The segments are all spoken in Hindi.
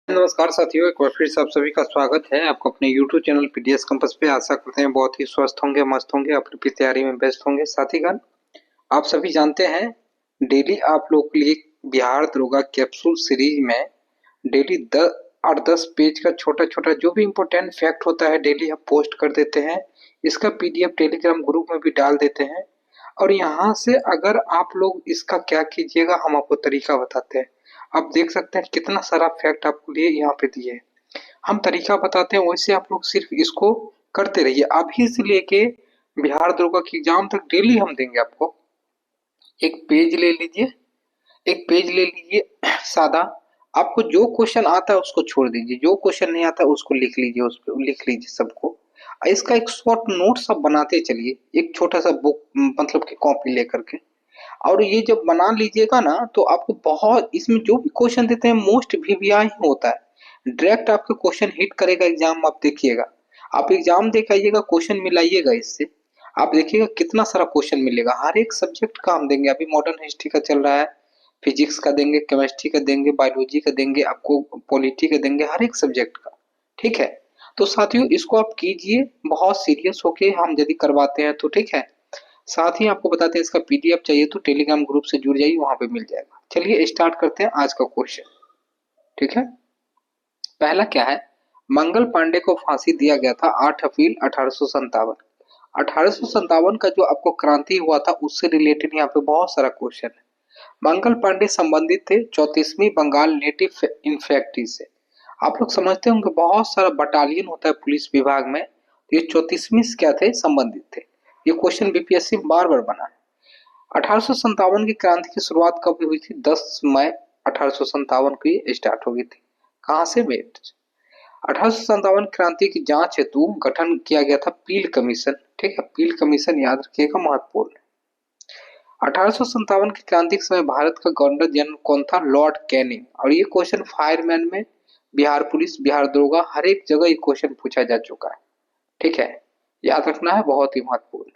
नमस्कार साथियों, एक बार फिर से आप सभी का स्वागत है आपको अपने YouTube चैनल पीडीएस कंपास पे। आशा करते हैं बहुत ही स्वस्थ होंगे, मस्त होंगे, अपनी तैयारी में व्यस्त होंगे। साथीगण, आप सभी जानते हैं डेली आप लोग के लिए बिहार दरोगा कैप्सूल सीरीज में डेली 10 पेज का छोटा छोटा जो भी इम्पोर्टेंट फैक्ट होता है डेली हम पोस्ट कर देते हैं। इसका पीडीएफ टेलीग्राम ग्रुप में भी डाल देते हैं और यहाँ से अगर आप लोग इसका क्या कीजिएगा, हम आपको तरीका बताते हैं। आप देख सकते हैं कितना सारा फैक्ट आपको लिए यहाँ पे दिए हैं। हम तरीका बताते हैं, वैसे आप लोग सिर्फ इसको करते रहिए। अभी से लेके बिहार दरोगा की एग्जाम तक डेली हम देंगे आपको। एक पेज ले लीजिए, एक पेज ले लीजिए सादा। आपको जो क्वेश्चन आता है उसको छोड़ दीजिए, जो क्वेश्चन नहीं आता उसको लिख लीजिए, उस पे लिख लीजिए सबको। इसका एक शॉर्ट नोट सब बनाते चलिए, एक छोटा सा बुक मतलब कि कॉपी लेकर के। और ये जब बना लीजिएगा ना तो आपको बहुत इसमें जो भी क्वेश्चन देते हैं मोस्ट वीवीआई ही होता है। डायरेक्ट आपके क्वेश्चन हिट करेगा एग्जाम। आप देखिएगा, आप एग्जाम देख आइएगा, क्वेश्चन मिलाइएगा इससे, आप देखिएगा कितना सारा क्वेश्चन मिलेगा। हर एक सब्जेक्ट का हम देंगे। अभी मॉडर्न हिस्ट्री का चल रहा है, फिजिक्स का देंगे, केमिस्ट्री का देंगे, बायोलॉजी का देंगे, आपको पॉलिटी का देंगे, हर एक सब्जेक्ट का। ठीक है, तो साथियों इसको आप कीजिए बहुत सीरियस होके, हम यदि करवाते हैं तो। ठीक है, साथ ही आपको बताते हैं इसका पीडीएफ चाहिए तो टेलीग्राम ग्रुप से जुड़ जाइए, वहां पे मिल जाएगा। चलिए स्टार्ट करते हैं आज का क्वेश्चन। ठीक है, पहला क्या है, मंगल पांडे को फांसी दिया गया था 8 अप्रैल 1857। 1857 का जो आपको क्रांति हुआ था उससे रिलेटेड यहाँ पे बहुत सारा क्वेश्चन है। मंगल पांडे संबंधित थे 34वीं बंगाल नेटिव इन्फेक्ट्री से। आप लोग समझते होंगे बहुत सारा बटालियन होता है पुलिस विभाग में, तो ये 34वीं से क्या थे, संबंधित थे। ये क्वेश्चन बीपीएससी बार बार बना है। 1857 की क्रांति की शुरुआत कब हुई थी? 10 मई 1857 को ये स्टार्ट हो गई थी। कहां से? वेट। 1857 क्रांति की जांच हेतु गठन किया गया था पील कमीशन। ठीक है, पील कमीशन याद रखिएगा, महत्वपूर्ण है। 1857 की क्रांति के समय भारत का गवर्नर जनरल कौन था? Lord Canning. और ये क्वेश्चन फायरमैन में, बिहार पुलिस, बिहार दरोगा, हर एक जगह ये क्वेश्चन पूछा जा चुका है। ठीक है, याद रखना है, बहुत ही महत्वपूर्ण है।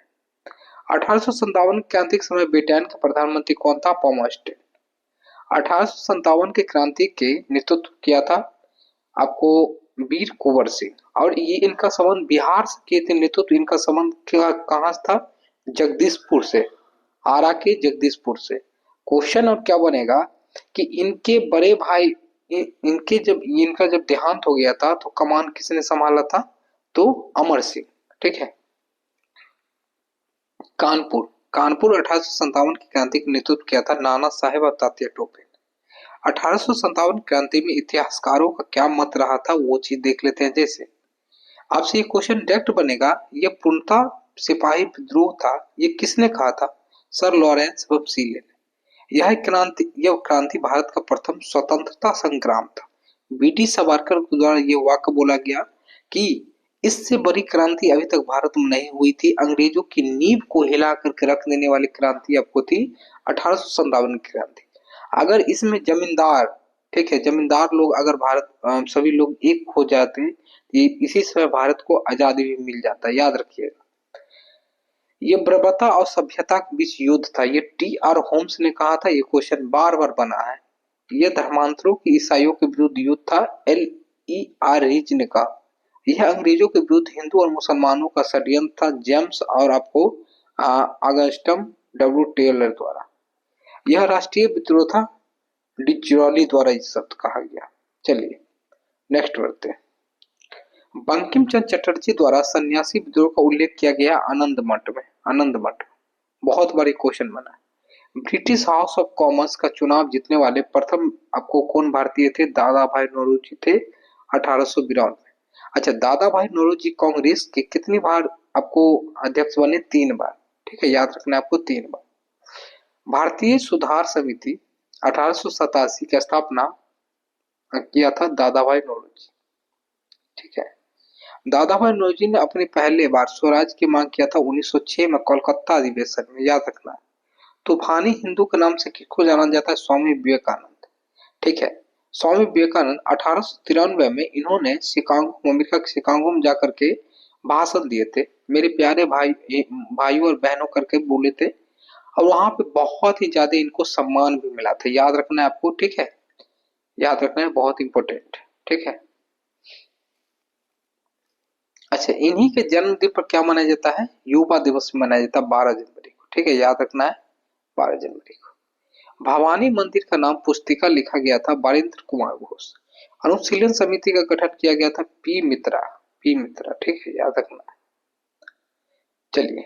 1857 क्रांति के समय ब्रिटेन का प्रधानमंत्री कौन था? पॉमस्टेन। 1857 के क्रांति के नेतृत्व किया था आपको वीर कुंवर सिंह। और ये इनका संबंध बिहार से किए थे नेतृत्व। इनका संबंध कहाँ से था? जगदीशपुर से, आरा के जगदीशपुर से। क्वेश्चन और क्या बनेगा कि इनके बड़े भाई, इनका जब देहांत हो गया था तो कमान किसने संभाला था? तो अमर सिंह। ठीक है, कानपुर, कानपुर 1857 की क्रांति का नेतृत्व किया था नाना साहेब और तात्या टोपे। 1857 क्रांति में इतिहासकारों का क्या मत रहा था वो चीज देख लेते हैं। जैसे आपसे ये क्वेश्चन डायरेक्ट बनेगा, ये पूर्णतः सिपाही विद्रोह था, ये किसने कहा था? सर लॉरेंस वेबसीले ने। यह क्रांति भारत का प्रथम स्वतंत्रता संग्राम था। बीडी सावरकर द्वारा ये वाक्य बोला गया कि इससे बड़ी क्रांति अभी तक भारत में नहीं हुई थी। अंग्रेजों की नींव को हिला करके रख देने वाली क्रांति आपको थी 1857 की क्रांति। अगर इसमें जमींदार, ठीक है, जमींदार लोग अगर भारत सभी लोग एक हो जाते, ये इसी समय भारत को आजादी भी मिल जाता है। याद रखिएगा, ये बर्बरता और सभ्यता के बीच युद्ध था, ये टी.आर. होम्स ने कहा था। ये क्वेश्चन बार बार बना है। यह धर्मांतरों की ईसाइयों के विरुद्ध युद्ध था, L.E.R. रिज ने कहा। यह अंग्रेजों के विरुद्ध हिंदू और मुसलमानों का षड्यंत्र था, जेम्स और आपको अगस्टम W. टेलर द्वारा। यह राष्ट्रीय विद्रोह था, डिज्राली द्वारा इस शब्द कहा गया। चलिए नेक्स्ट बढ़ते हैं। बंकिम चंद्र चटर्जी द्वारा सन्यासी विद्रोह का उल्लेख किया गया आनंद मठ में। आनंद मठ बहुत बड़ी क्वेश्चन बना है। ब्रिटिश हाउस ऑफ कॉमन्स का चुनाव जीतने वाले प्रथम आपको कौन भारतीय थे? दादा भाई नौरोजी थे 1892 में। अच्छा, दादा भाई नौरोजी कांग्रेस के कितनी बार आपको अध्यक्ष बने? 3 बार। ठीक है, याद रखना है आपको, 3 बार। भारतीय सुधार समिति 1887 की स्थापना किया था दादा भाई नौरोजी। ठीक है, दादा भाई नौरोजी ने अपने पहले बार स्वराज की मांग किया था 1906 में कोलकाता अधिवेशन में। याद रखना है। तूफानी हिंदू के नाम से किसको जाना जाता है? स्वामी विवेकानंद। ठीक है, स्वामी विवेकानंद 1893 में इन्होंने शिकागो, अमेरिका के शिकागो में जाकर के भाषण दिए थे। मेरे प्यारे भाइयों और बहनों करके बोले थे, और वहां पे बहुत ही ज्यादा इनको सम्मान भी मिला था। याद रखना है आपको। ठीक है, याद रखना है, बहुत इंपॉर्टेंट। ठीक है। अच्छा, इन्हीं के जन्मदिन पर क्या मनाया जाता है? युवा दिवस मनाया जाता है 12 जनवरी को। ठीक है, याद रखना है 12 जनवरी को। भवानी मंदिर का नाम पुस्तिका लिखा गया था बारिंद्र कुमार घोष। अनुशीलन समिति का गठन किया गया था पी मित्रा। पी मित्रा, ठीक है, याद रखना है। चलिए,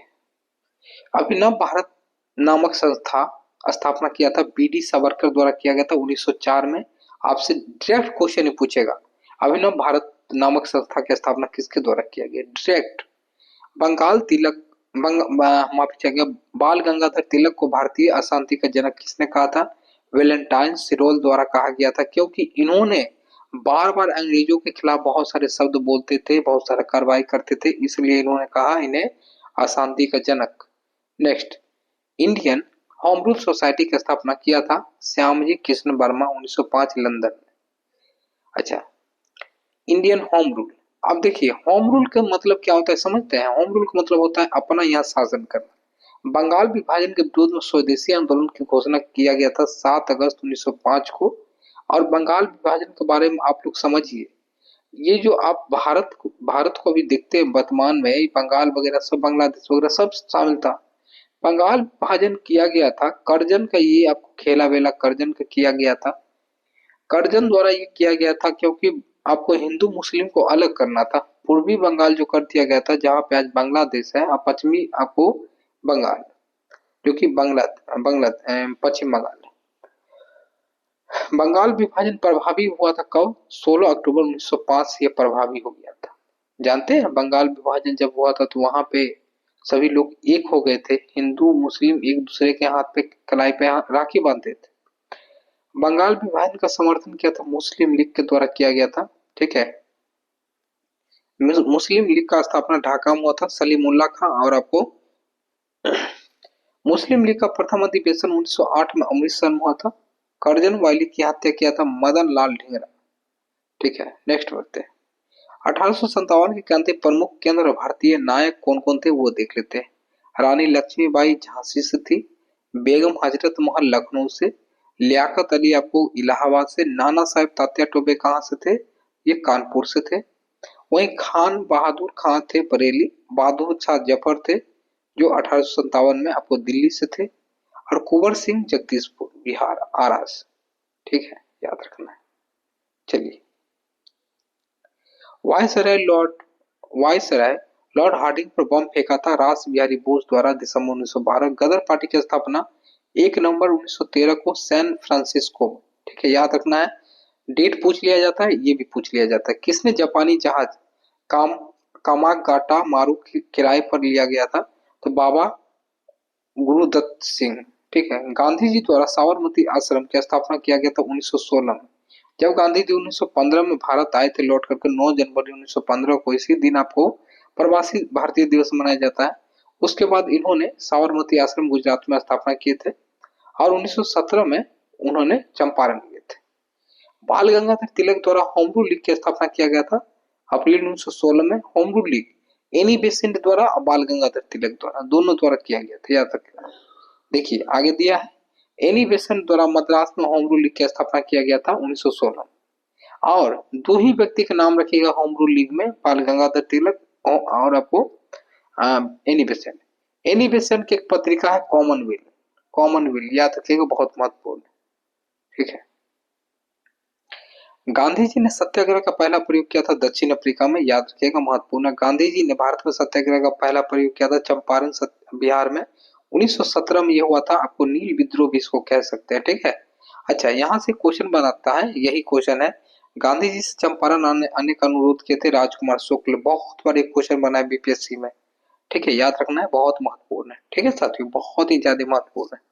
अभिनव भारत नामक संस्था स्थापना किया था बी डी सावरकर द्वारा किया गया था 1904 में। आपसे डायरेक्ट क्वेश्चन ही पूछेगा, अभिनव भारत नामक संस्था की स्थापना किसके द्वारा किया गया? डायरेक्ट। बंगाल तिलक माफी चाहिए, बाल गंगाधर तिलक को भारतीय अशांति का जनक किसने कहा था? वेलेंटाइन सिरोल द्वारा कहा गया था, क्योंकि इन्होंने बार बार अंग्रेजों के खिलाफ बहुत सारे शब्द बोलते थे, बहुत सारा कार्रवाई करते थे, इसलिए इन्होंने कहा इन्हें अशांति का जनक। Next, Indian home rule society की स्थापना किया था श्यामजी कृष्ण वर्मा 1905 लंदन में। अच्छा, इंडियन होम रूल। अब देखिए, होम रूल का मतलब क्या होता है समझते हैं? होम रूल का मतलब होता है अपना यहाँ शासन करना। बंगाल विभाजन के विरोध में स्वदेशी आंदोलन की घोषणा किया गया था 7 अगस्त 1905 को। और बंगाल विभाजन के बारे में आप लोग समझिए, ये जो आप भारत को अभी देखते हैं वर्तमान में, बंगाल वगैरह सब, बांग्लादेश वगैरह सब शामिल था। बंगाल विभाजन किया गया था कर्जन का, ये आपको खेला वेला कर्जन का किया गया था। कर्जन द्वारा ये किया गया था क्योंकि आपको हिंदू मुस्लिम को अलग करना था। पूर्वी बंगाल जो कर दिया गया था, जहाँ पे आज बांग्लादेश है, और पश्चिमी आपको बंगाल, जो कि पश्चिम बंगाल है। बंगाल विभाजन प्रभावी हुआ था कब? 16 अक्टूबर 1905 से यह प्रभावी हो गया था। जानते हैं बंगाल विभाजन जब हुआ था तो वहां पे सभी लोग एक हो गए थे, हिंदू मुस्लिम एक दूसरे के हाथ पे कलाई पे राखी बांधते थे। बंगाल विभाजन का समर्थन किया था मुस्लिम लीग के द्वारा किया गया था। ठीक है, मुस्लिम लीग का स्थापना ढाका में हुआ था सलीमुल्लाह खां। और आपको मुस्लिम लीग का प्रथम अधिवेशन 1908 में अमृतसर में हुआ था। कर्जन वाली की हत्या किया था मदन लाल ढींगरा। ठीक है, नेक्स्ट बढ़ते हैं। 1857 के क्रांति प्रमुख केंद्र भारतीय नायक कौन कौन थे वो देख लेते हैं। रानी लक्ष्मीबाई झांसी से थी, बेगम हजरत महल लखनऊ से, लियाकत अली आपको इलाहाबाद से, नाना साहेब तात्या टोपे कहाँ से थे? ये कानपुर से थे। वहीं खान बहादुर खां थे बरेली, बहादुर शाह जफर थे जो 1857 में आपको दिल्ली से थे, और कुंवर सिंह जगदीशपुर बिहार आरा से। ठीक है, याद रखना है। चलिए, वायसराय लॉर्ड हार्डिंग पर बम फेंका था रास बिहारी बोस द्वारा दिसंबर 1912। गदर पार्टी की स्थापना 1 नवंबर 1913 को सैन फ्रांसिस्को में। ठीक है, याद रखना है। डेट पूछ लिया जाता है, ये भी पूछ लिया जाता है। किसने जापानी जहाज कामागाटा मारू किराए पर लिया गया था? तो बाबा गुरुदत्त सिंह। ठीक है, गांधी जी द्वारा साबरमती आश्रम की स्थापना किया गया था 1916 में। जब गांधी जी 1915 में भारत आए थे लौट करके 9 जनवरी 1915 को, इसी दिन आपको प्रवासी भारतीय दिवस मनाया जाता है। उसके बाद इन्होंने साबरमती आश्रम गुजरात में स्थापना किए थे, और 1917 में उन्होंने चंपारण लिए थे। बाल गंगाधर तिलक द्वारा होम रूल लीग की स्थापना किया गया था अप्रैल 1916 में। Home rule league Annie Besant द्वारा और बाल गंगाधर तिलक द्वारा, दोनों द्वारा किया गया था, याद रखना। देखिए आगे दिया है, एनी बेसेंट द्वारा मद्रास में होम रूल लीग की स्थापना किया गया था 1916 में। और 2 ही व्यक्ति का नाम रखिएगा होम रूल लीग में, बाल गंगाधर तिलक और आपको एनी बेसेंट। एनी बेसेंट की एक पत्रिका है कॉमनवेल्थ। कॉमनवेल्थ याद रखिएगा, बहुत महत्वपूर्ण है। ठीक है, गांधी जी ने सत्याग्रह का पहला प्रयोग किया था दक्षिण अफ्रीका में, याद रखिएगा, महत्वपूर्ण है। गांधी जी ने भारत में सत्याग्रह का पहला प्रयोग किया था चंपारण बिहार में 1917 में। यह हुआ था आपको नील विद्रोह भी इसको कह सकते हैं। ठीक है, अच्छा, यहाँ से क्वेश्चन बनाता है, यही क्वेश्चन है। गांधी जी से चंपारण आने का अनुरोध किए थे राजकुमार शुक्ल। बहुत बार एक क्वेश्चन बना है बीपीएससी में। ठीक है, याद रखना है, बहुत महत्वपूर्ण है। ठीक है साथियों, बहुत ही ज्यादा महत्वपूर्ण है।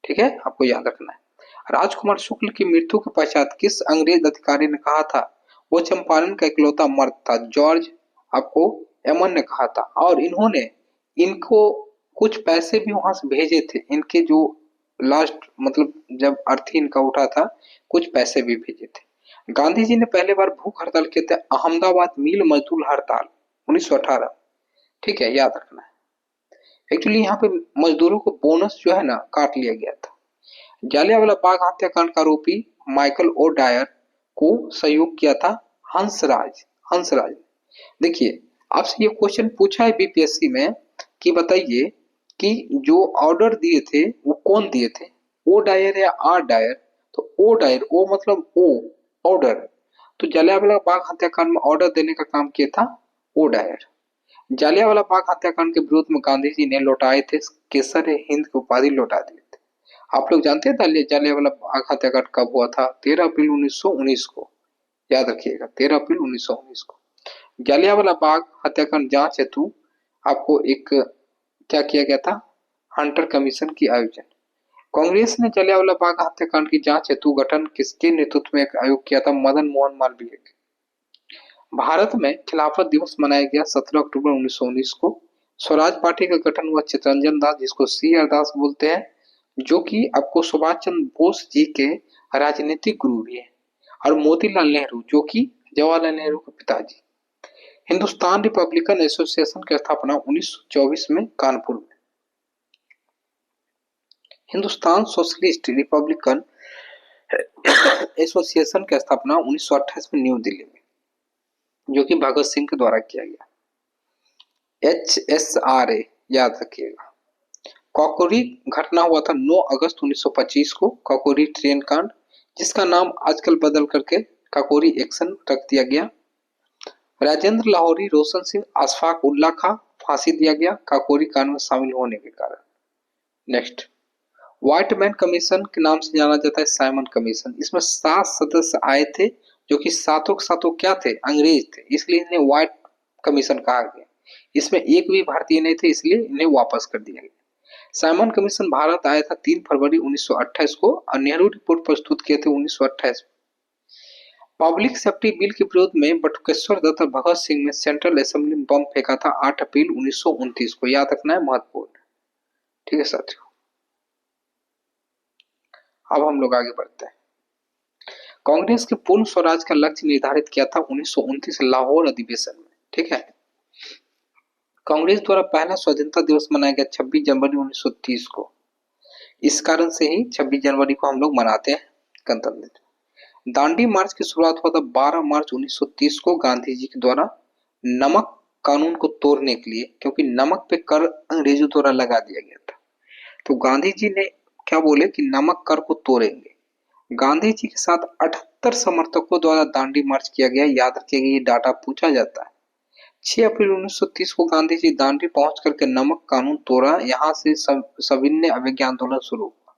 ठीक है, आपको याद रखना है। राजकुमार शुक्ल की मृत्यु के पश्चात किस अंग्रेज अधिकारी ने कहा था वो चंपारण का इकलौता मर्द था? जॉर्ज आपको एमन ने कहा था। और इन्होंने इनको कुछ पैसे भी वहां से भेजे थे, इनके जो लास्ट मतलब जब अर्थी इनका उठा था, कुछ पैसे भी भेजे थे। गांधी जी ने पहले बार भूख हड़ताल किए थे अहमदाबाद मिल मजदूर हड़ताल 1918। ठीक है, याद रखना है। एक्चुअली यहाँ पे मजदूरों को बोनस जो है ना काट लिया गया था। जालियांवाला बाग हत्याकांड का आरोपी माइकल ओ डायर को सहयोग किया था हंसराज, हंसराज। देखिए आपसे ये क्वेश्चन पूछा है बीपीएससी में कि बताइए कि जो ऑर्डर दिए थे वो कौन दिए थे, ओ डायर या आर डायर। तो ओ डायर, ओ मतलब ओ, ऑर्डर। तो जलियांवाला बाग हत्याकांड में ऑर्डर देने का काम किया था ओ डायर। जलियांवाला बाग हत्याकांड के विरोध में गांधी जी ने लौटाए थे केसर हिंद की उपाधि, लौटा दिए थे। आप लोग जानते हैं जलियांवाला बाग हत्याकांड कब हुआ था? 13 अप्रैल 1919 को, याद रखिएगा 13 अप्रैल 1919 को। जलियांवाला बाग हत्याकांड जांच हेतु आपको एक क्या किया गया था? हंटर कमीशन की आयोजन। कांग्रेस ने जलियांवाला बाग हत्याकांड की जांच हेतु गठन किसके नेतृत्व में एक आयोग किया था? मदन मोहन मालवीय के। भारत में खिलाफत दिवस मनाया गया 17 अक्टूबर 1919 को। स्वराज पार्टी का गठन हुआ चितरंजन दास, जिसको सी आर दास बोलते हैं, जो कि आपको सुभाष चंद्र बोस जी के राजनीतिक गुरु भी है, और मोतीलाल नेहरू, जो कि जवाहरलाल नेहरू के पिताजी। हिंदुस्तान रिपब्लिकन एसोसिएशन की स्थापना 1924 में कानपुर में। हिंदुस्तान सोशलिस्ट रिपब्लिकन एसोसिएशन की स्थापना 1928 में न्यू दिल्ली में, जो कि भगत सिंह के द्वारा किया गया। HSRA, याद रखिएगा। कॉकोरी घटना हुआ था 9 अगस्त 1925 को, कॉकोरी ट्रेन कांड, जिसका नाम आजकल बदल करके काकोरी एक्शन रख दिया गया। राजेंद्र लाहौरी, रोशन सिंह, अशफाक उल्ला खां फांसी दिया गया काकोरी कांड में शामिल होने के कारण। नेक्स्ट, व्हाइट मैन कमीशन के नाम से जाना जाता है साइमन कमीशन। इसमें 7 सदस्य आए थे, जो कि सातों के सातों क्या थे? अंग्रेज थे, इसलिए इन्हें व्हाइट कमीशन कहा गया। इसमें एक भी भारतीय नहीं थे, इसलिए इन्हें वापस कर दिया गया। साइमन कमीशन भारत आया था 3 फरवरी 1928 को, और नेहरू रिपोर्ट प्रस्तुत किए थे 1928 में। पब्लिक सेफ्टी बिल के विरोध में बटुकेश्वर दत्त और भगत सिंह ने सेंट्रल असेंबली में बम फेंका था 8 अप्रैल 1929 को, याद रखना है, महत्वपूर्ण। ठीक है साथियों, अब हम लोग आगे बढ़ते हैं। कांग्रेस के पूर्ण स्वराज का लक्ष्य निर्धारित किया था 1929 लाहौर अधिवेशन में। ठीक है, कांग्रेस द्वारा पहला स्वतंत्रता दिवस मनाया गया 26 जनवरी 1930 को। इस कारण से ही 26 जनवरी को हम लोग मनाते हैं गणतंत्र दिवस। दांडी मार्च की शुरुआत हुआ था 12 मार्च 1930 को गांधी जी के द्वारा नमक कानून को तोड़ने के लिए, क्योंकि नमक पे कर अंग्रेजों द्वारा लगा दिया गया था। तो गांधी जी ने क्या बोले कि नमक कर को तोड़ेंगे। गांधी जी के साथ 78 समर्थकों द्वारा दांडी मार्च किया गया, याद रखिएगा, ये डाटा पूछा जाता है। 6 अप्रैल 1930 को गांधी जी दांडी पहुंच करके नमक कानून तोड़ा। यहाँ से सविनय अवज्ञा आंदोलन शुरू हुआ।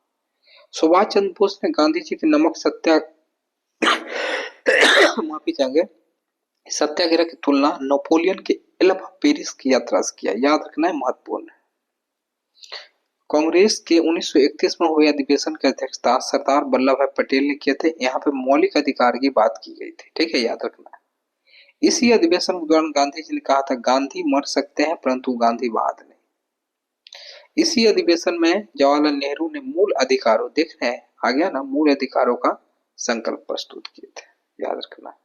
सुभाष चंद्र बोस ने गांधी जी के नमक माफी चाहेंगे सत्याग्रह की तुलना नेपोलियन के एल्बा पेरिस की यात्रा से किया, याद रखना है, महत्वपूर्ण है। कांग्रेस के 1931 में हुए अधिवेशन की अध्यक्षता सरदार वल्लभ भाई पटेल ने किए थे। यहाँ पे मौलिक अधिकार की बात की गई थी। ठीक है, याद रखना है। इसी अधिवेशन के दौरान गांधी जी ने कहा था गांधी मर सकते हैं परंतु गांधीवाद नहीं। इसी अधिवेशन में जवाहरलाल नेहरू ने मूल अधिकारों, देख रहे हैं आ गया ना, मूल अधिकारों का संकल्प प्रस्तुत किए थे, याद रखना।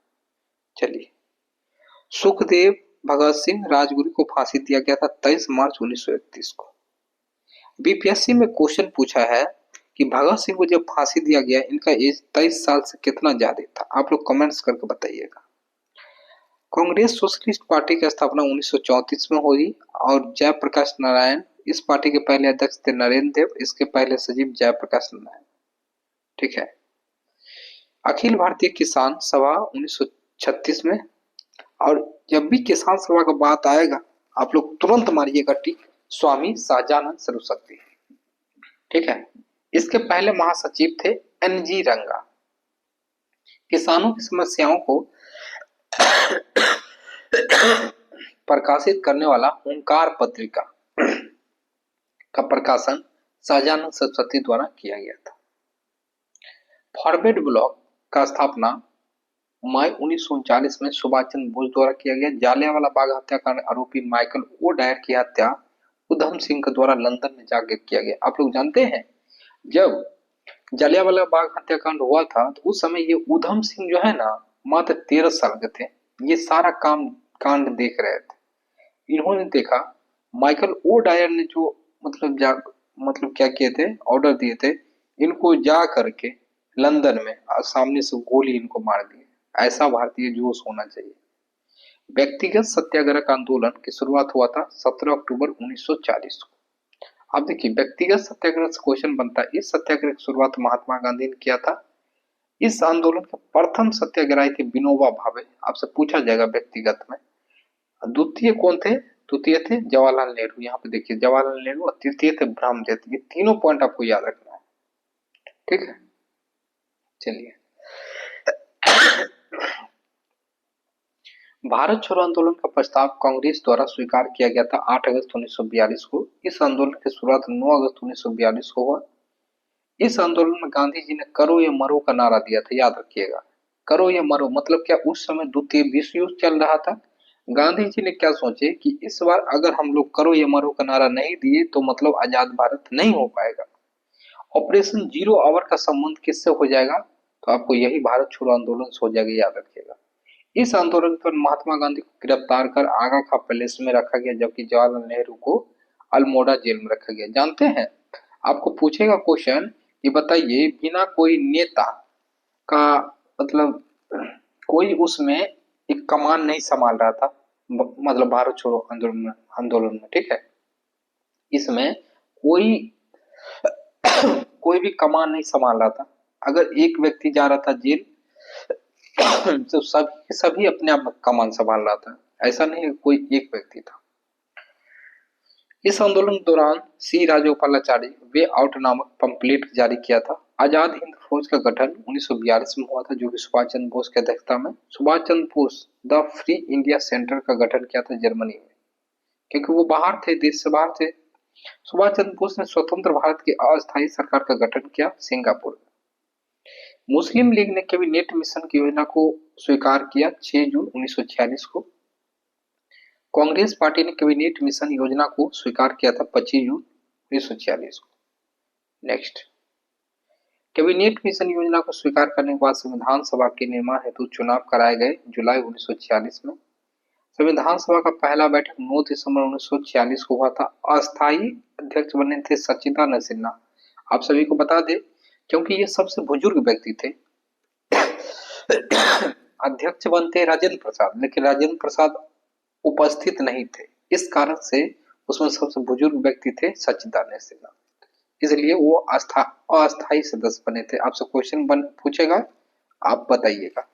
चलिए, सुखदेव, भगत सिंह, राजगुरु को फांसी दिया गया था 23 मार्च 1931 को। बीपीएससी में क्वेश्चन पूछा है कि भगत सिंह को जब फांसी दिया गया, इनका एज 23 साल से कितना ज्यादा था? आप लोग कमेंट्स करके बताइएगा। कांग्रेस सोशलिस्ट पार्टी की स्थापना 1934 में हुई, और जयप्रकाश नारायण इस पार्टी के पहले अध्यक्ष थे। नरेंद्र देव, इसके पहले सचिव जयप्रकाश नारायण। ठीक है, अखिल भारतीय किसान सभा 1936 में। और जब भी किसान सभा का बात आएगा, आप लोग तुरंत मारिएगा टिक, स्वामी सहजानंद सरस्वती। ठीक है, इसके पहले महासचिव थे NG रंगा। किसानों की समस्याओं को प्रकाशित करने वाला ओंकार पत्रिका का प्रकाशन सहजानंद सरस्वती द्वारा किया गया था। फॉरवर्ड ब्लॉक का स्थापना मई 1939 में सुभाष चंद्र बोस द्वारा किया गया। जालियांवाला बाग हत्याकांड आरोपी माइकल ओ डायर की हत्या उधम सिंह के द्वारा लंदन में जाकर किया गया। आप लोग जानते हैं, जब जालियांवाला बाग हत्याकांड हुआ था तो उस समय ये उधम सिंह जो है ना, मात्र 13 साल के थे। ये सारा कांड देख रहे थे। इन्होंने देखा माइकल ओ डायर ने जो मतलब क्या किए थे, ऑर्डर दिए थे, इनको जा करके लंदन में सामने से गोली इनको मार दी। ऐसा भारतीय जोश होना चाहिए। व्यक्तिगत सत्याग्रह का आंदोलन की शुरुआत हुआ था 17 अक्टूबर 1940 को। अब देखिए व्यक्तिगत सत्याग्रह से क्वेश्चन बनता है, इस सत्याग्रह की शुरुआत महात्मा गांधी ने किया था। इस आंदोलन के प्रथम सत्याग्रही थे विनोबा भावे, आपसे पूछा जाएगा व्यक्तिगत में। द्वितीय कौन थे? द्वितीय थे जवाहरलाल नेहरू, यहाँ पे देखिए जवाहरलाल नेहरू, और तृतीय थे ब्रह्मदेव। ये तीनों पॉइंट आपको याद रखना है, ठीक है। चलिए भारत छोड़ो आंदोलन का प्रस्ताव कांग्रेस द्वारा स्वीकार किया गया था 8 अगस्त 1942 को। इस आंदोलन की शुरुआत 9 अगस्त 1942 को हुआ। इस आंदोलन में गांधी जी ने करो या मरो का नारा दिया था, याद रखिएगा। करो या मरो मतलब क्या, उस समय द्वितीय विश्व युद्ध चल रहा था। गांधी जी ने क्या सोचे कि इस बार अगर हम लोग करो या मरो का नारा नहीं दिए तो मतलब आजाद भारत नहीं हो पाएगा। ऑपरेशन जीरो आवर का संबंध किससे हो जाएगा? तो आपको यही भारत छोड़ो आंदोलन से हो जाएगा, याद रखिएगा। इस आंदोलन पर महात्मा गांधी को गिरफ्तार कर आगा खां पैलेस में रखा गया, जबकि जवाहरलाल नेहरू को अल्मोड़ा जेल में रखा गया। जानते हैं आपको पूछेगा क्वेश्चन, ये बताइए बिना कोई नेता का मतलब कोई उसमें एक कमान नहीं संभाल रहा था, मतलब भारत छोड़ो आंदोलन में, ठीक है। इसमें कोई कोई भी कमान नहीं संभाल रहा था। अगर एक व्यक्ति जा रहा था जेल तो सभी सभी अपने आप कमान संभाल रहा था, ऐसा नहीं कोई एक व्यक्ति था। इस आंदोलन के दौरान सी राजगोपालाचारी वे आउट नामक पंपलेट जारी किया था। आजाद हिंद फौज का गठन 1942 में हुआ था, जो कि सुभाष चंद्र बोस की अध्यक्षता में। Subhash Chandra Bose the free India centre का गठन किया था जर्मनी में, क्योंकि वो बाहर थे, देश से बाहर थे। सुभाष चंद्र बोस ने स्वतंत्र भारत की अस्थायी सरकार का गठन किया सिंगापुर में। मुस्लिम लीग ने कैबिनेट मिशन की योजना को स्वीकार किया 6 जून 1946 को। कांग्रेस पार्टी ने कैबिनेट मिशन योजना को स्वीकार किया था 25 जून 1946 को। नेक्स्ट, कैबिनेट मिशन योजना को स्वीकार करने के बाद संविधान सभा के निर्माण हेतु चुनाव कराए गए जुलाई 1946 में। संविधान सभा का पहला बैठक 9 दिसंबर 1946 को हुआ था। अस्थायी अध्यक्ष बने थे सच्चिदानंद सिन्हा। आप सभी को बता दें, क्योंकि ये सबसे बुजुर्ग व्यक्ति थे। अध्यक्ष बनते राजेंद्र प्रसाद, लेकिन राजेंद्र प्रसाद उपस्थित नहीं थे, इस कारण से उसमें सबसे बुजुर्ग व्यक्ति थे सच्चिदानंद सिन्हा, इसलिए वो अस्थायी सदस्य बने थे। आपसे क्वेश्चन पूछेगा, आप बताइएगा।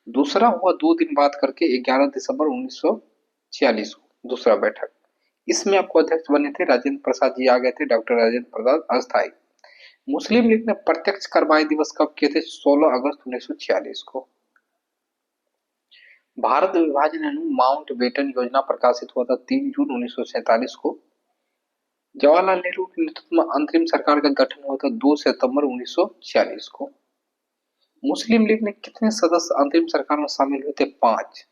दूसरा हुआ 2 दिन बाद करके 11 दिसंबर 1946 को दूसरा बैठक। इसमें आपको अध्यक्ष बने थे राजेंद्र प्रसाद जी, आ गए थे डॉक्टर राजेंद्र प्रसाद अस्थायी। मुस्लिम लीग ने प्रत्यक्ष कार्रवाई दिवस कब किए थे? 16 अगस्त 1946 को। भारत विभाजन हेतु माउंटबेटन योजना प्रकाशित हुआ था 3 जून 1947 को। जवाहरलाल नेहरू के नेतृत्व में अंतरिम सरकार का गठन हुआ था 2 सितंबर 1946 को। मुस्लिम लीग ने कितने सदस्य अंतरिम सरकार में शामिल हुए थे? 5।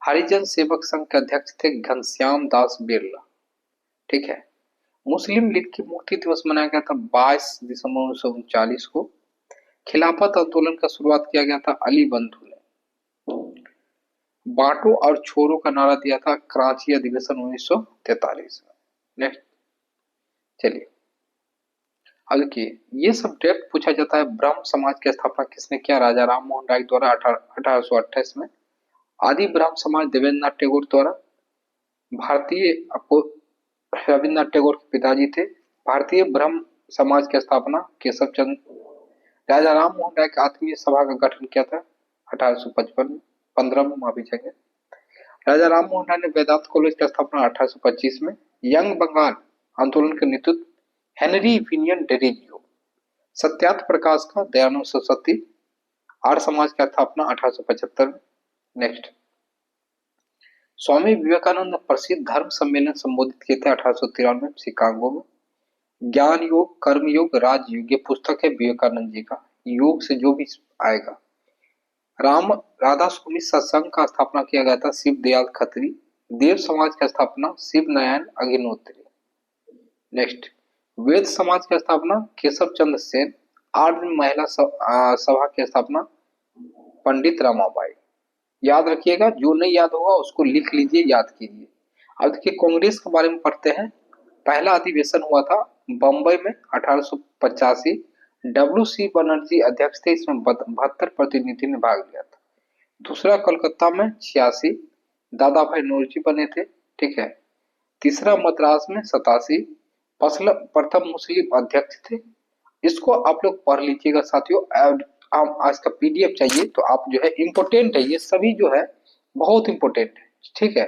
हरिजन सेवक संघ के अध्यक्ष थे घनश्याम दास बिरला, ठीक है। मुस्लिम लीग की मुक्ति दिवस मनाया गया था 22 दिसंबर 1939 को। खिलाफत आंदोलन का शुरुआत किया गया था अली बंधु ने। बांटो और छोरो का नारा दिया था कराची अधिवेशन 1943 में। नेक्स्ट, चलिए अब देखिए, ये सब डायरेक्ट पूछा जाता है। ब्रह्म समाज की स्थापना किसने किया? राजा राम मोहन राय द्वारा 1828 में। आदि ब्रह्म समाज देवेंद्रनाथ टैगोर द्वारा। भारतीय, आपको रविन्द्रनाथ टैगोर के पिताजी थे। भारतीय ब्रह्म समाज की स्थापना केशव चंद्र। राजा राम मोहन राय की आत्मीय सभा का गठन किया था 1815 में, माफी चाहिए। राजा राम मोहन राय ने वेदांत कॉलेज की स्थापना 1825 में। यंग बंगाल आंदोलन के नेतृत्व हेनरी विनियन डेरिजियो। सत्यार्थ प्रकाश का दयानंद सरस्वती। आर्य समाज की स्थापना 1875 में। नेक्स्ट, स्वामी विवेकानंद ने प्रसिद्ध धर्म सम्मेलन संबोधित किए थे 1893 में शिकागो में। ज्ञान योग, कर्म योग, राजयोग, ये पुस्तक है विवेकानंद जी का। योग से जो भी आएगा। राधा स्वामी सत्संग का स्थापना किया गया था शिव दयाल खत्री। देव समाज की स्थापना शिव नारायण अग्निहोत्री। नेक्स्ट, वेद समाज की स्थापना केशव चंद्र सेन। आर्य महिला सभा की स्थापना पंडित रमाबाई। याद रखिएगा, जो नहीं याद होगा उसको लिख लीजिए, याद कीजिए। अब देखिए कांग्रेस के बारे में पढ़ते हैं। पहला अधिवेशन हुआ था बंबई में 1885। डब्ल्यू सी बनर्जी अध्यक्ष थे। इसमें 72 प्रतिनिधि ने भाग लिया था। दूसरा कोलकाता में 86, दादा भाई नौरोजी बने थे, ठीक है। तीसरा मद्रास में 87, प्रथम मुस्लिम अध्यक्ष थे। इसको आप लोग पढ़ लीजिएगा साथियों। आप आज का पीडीएफ चाहिए तो आप जो है इम्पोर्टेंट है, ये सभी जो है बहुत इम्पोर्टेंट है, ठीक है।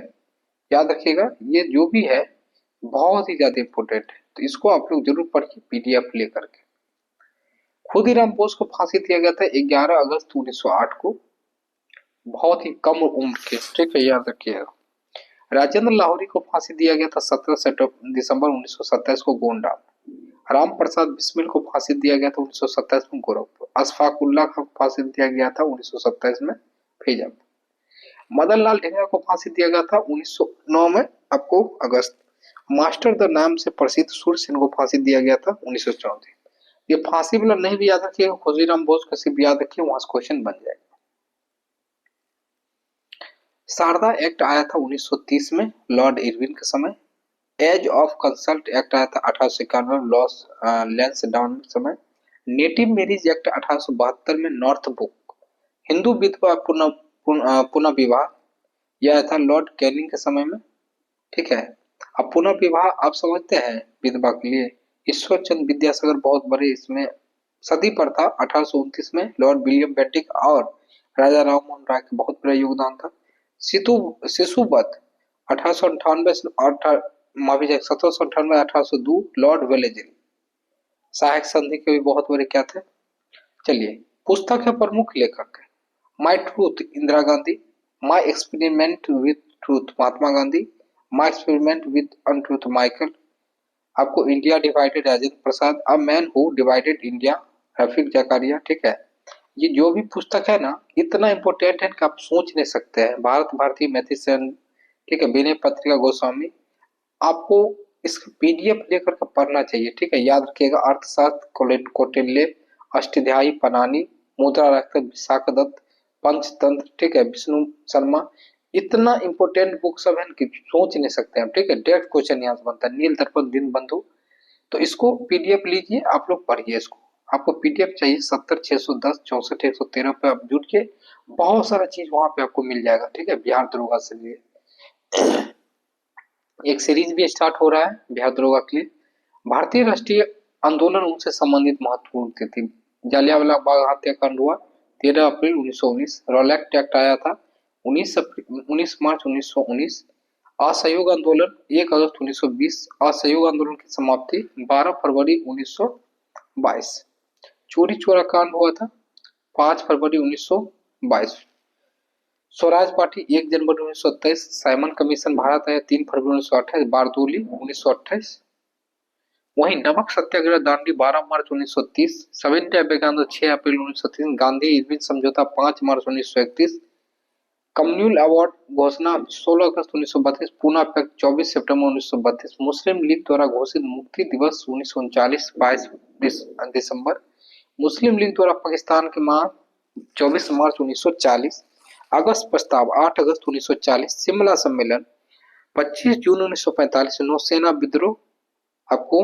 याद रखिएगा ये जो भी है बहुत ही ज्यादा इम्पोर्टेंट है, तो इसको आप लोग जरूर पढ़िए पीडीएफ लेकर के। खुदीराम बोस को फांसी दिया गया था 11 अगस्त 1908 को, बहुत ही कम उम्र के, ठीक है, याद रखिएगा। राजेंद्र लाहौरी को फांसी दिया गया था 17 दिसंबर 1927 को गोंडा। राम प्रसाद बिस्मिल को फांसी दिया गया था 1927 में गोरखपुर। अशफाक उल्लाह को फांसी दिया गया था 1927 में फैजाबाद। मदन लाल ढींगरा को फांसी दिया गया था 1909 में आपको अगस्त। मास्टर द नाम से प्रसिद्ध सूर्य सेन को फांसी दिया गया था 1914। ये फांसी वाला नहीं भी याद रखिएगा, खुदीराम बोस का सिर्फ याद रखिए, वहां से क्वेश्चन बन जाएगा। शारदा एक्ट आया था 1930 में लॉर्ड इरविन के समय। एज ऑफ कंसल्ट एक्ट आया था 1891 लॉस लैंसडाउन समय। नेटिव मैरिज एक्ट 1872 में नॉर्थ बुक। हिंदू विधवा पुनः विवाह यह आया था लॉर्ड कैनिंग के समय में, ठीक है। अब पुनः विवाह आप समझते हैं विधवा के लिए, ईश्वर चंद्र विद्यासागर बहुत बड़े इसमें सती प्रथा 1829 में लॉर्ड विलियम बेंटिक और राजा राम मोहन राय का बहुत बड़ा योगदान था। शिशुवध 1898 माफी 1798 1802 लॉर्ड वेलेजली। सहायक संधि के भी बहुत बड़े क्या थे। चलिए पुस्तक है प्रमुख लेखक, my truth Indira Gandhi, my experiment with truth Mahatma Gandhi, my experiment with untruth Michael. आपको India divided Rajendra Prasad, a man who divided India Rafiq Zakaria, ठीक है। ये जो भी पुस्तक है ना इतना इंपॉर्टेंट है कि आप सोच नहीं सकते हैं। भारत भारती मैथिसन, ठीक है, विनय पत्रिका गोस्वामी। आपको इसका पीडीएफ लेकर के पढ़ना चाहिए, ठीक है। याद रखिएगा अर्थशास्त्र कौटिल्य, अष्टाध्यायी पनानी, मुद्रा रक्त विशाखा दत्त, पंचतंत्र, ठीक है, विष्णु शर्मा। इतना इंपॉर्टेंट बुक सब है कि सोच नहीं सकते हैं, ठीक है। डायरेक्ट क्वेश्चन यहाँ से बनता है। नील दर्पण दिन बंधु, तो इसको पीडीएफ लीजिए आप लोग पढ़िए इसको। आपको पीडीएफ चाहिए 70 610 64 113 पे आप जुटिए, बहुत सारा चीज वहां पे आपको मिल जाएगा, ठीक है। बिहार दरोगा से लिए एक सीरीज भी स्टार्ट हो रहा है बिहार दरोगा के लिए। भारतीय राष्ट्रीय आंदोलन उनसे संबंधित महत्वपूर्ण तिथि, जालियांवाला बाग हत्याकांड हुआ 13 अप्रैल 1919। रॉलेट एक्ट आया था 19 मार्च 1919। असहयोग आंदोलन 1 अगस्त 1920। असहयोग आंदोलन की समाप्ति 12 फरवरी 1922। चोरी चोरा कांड हुआ था 5 फरवरी 1922। स्वराज पार्टी 1 जनवरी 1927। साइमन कमीशन भारत आया 3 फरवरी 1928। बारदोली 1928। वहीं नमक सत्याग्रह दांडी 12 मार्च 1930। सविनय 6 अप्रैल 1930। गांधी इरविन समझौता 5 मार्च 1931। कम्युनल अवार्ड घोषणा 16 अगस्त 1932। पूना पैक्ट 24 सितंबर 1932। मुस्लिम लीग द्वारा घोषित मुक्ति दिवस 1939 22 दिसंबर। मुस्लिम लीग द्वारा पाकिस्तान के माह 24 मार्च 1940। अगस्त प्रस्ताव 8 अगस्त 1940। शिमला सम्मेलन 25 जून 1945। नौसेना विद्रोह आपको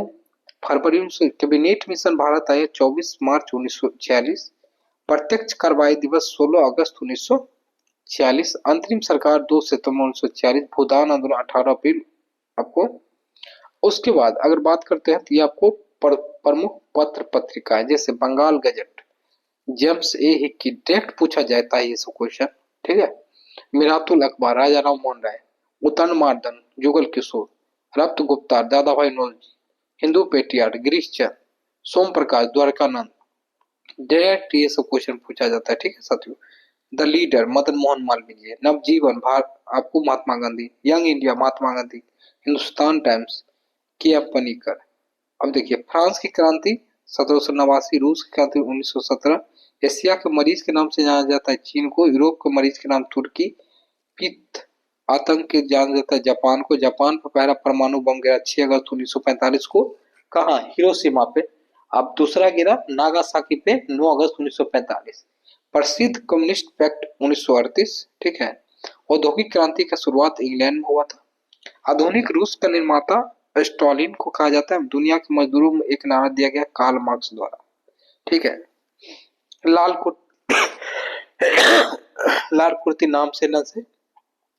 फरवरी 19। कैबिनेट मिशन भारत आया 24 मार्च 1946। प्रत्यक्ष कार्रवाई दिवस 16 अगस्त 1946। अंतरिम सरकार 2 सितंबर 1946। भूदान आंदोलन 18 अप्रैल आपको। उसके बाद अगर बात करते हैं तो ये आपको प्रमुख पत्र पत्रिकाएं जैसे Bengal gazette, James A Hicky, direct पूछा जाता है ये सब क्वेश्चन, ठीक है। मिरातुल अखबार, राजा राम मोहन राय, उतन मार्दन, जुगल किशोर, रक्त गुप्तार, दादा भाई नौरोजी, हिंदू पेट्रियार्ट, गिरीश चंद, सोम प्रकाश, द्वारकानंद, डायरेक्ट ये सब क्वेश्चन पूछा जाता है, ठीक है साथियों। द लीडर मदन मोहन मालवीय, नवजीवन भारत आपको Mahatma Gandhi, young India Mahatma Gandhi, Hindustan times के एफ पनिकर। अब देखिए फ्रांस की क्रांति 1789, रूस की क्रांति 1917, एशिया के मरीज के नाम से जाना जाता है चीन को, यूरोप के मरीज के नाम तुर्की, पित्त आतंक के जाना जाता है जापान को। जापान पर पहला परमाणु बम गिरा 6 अगस्त 1945 को, कहा हिरोशिमा पे। अब दूसरा गिरा नागासाकी पे 9 अगस्त 1945। प्रसिद्ध कम्युनिस्ट पैक्ट 1938, ठीक है। औद्योगिक क्रांति का शुरुआत इंग्लैंड में हुआ था। आधुनिक रूस का निर्माता स्टालिन को कहा जाता है। दुनिया के मजदूरों में एक नारा दिया गया कार्ल मार्क्स द्वारा, ठीक है। लाल कोट लाल कुर्ती नाम से न से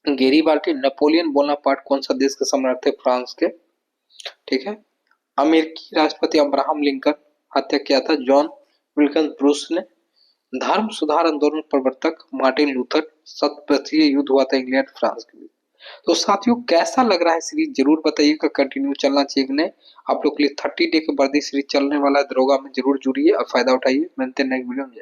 गेरीबाल्टी। नेपोलियन बोनापार्ट कौन सा देश के सम्राट थे? फ्रांस के। ठीक है। अमेरिकी राष्ट्रपति अब्राहम लिंकन हत्या किया था जॉन विल्कन ब्रूस ने। धर्म सुधार आंदोलन प्रवर्तक मार्टिन लूथर। 7 वर्षीय युद्ध हुआ था इंग्लैंड फ्रांस के बीच। तो साथियों कैसा लग रहा है सीरीज, जरूर बताइएगा। कंटिन्यू चलना चाहिए कि नहीं। आप लोग के लिए 30 डे के वर्दी सीरीज चलने वाला है दरोगा में, जरूर जुड़िए और फायदा उठाइए। मिलते हैं नेक्स्ट वीडियो में।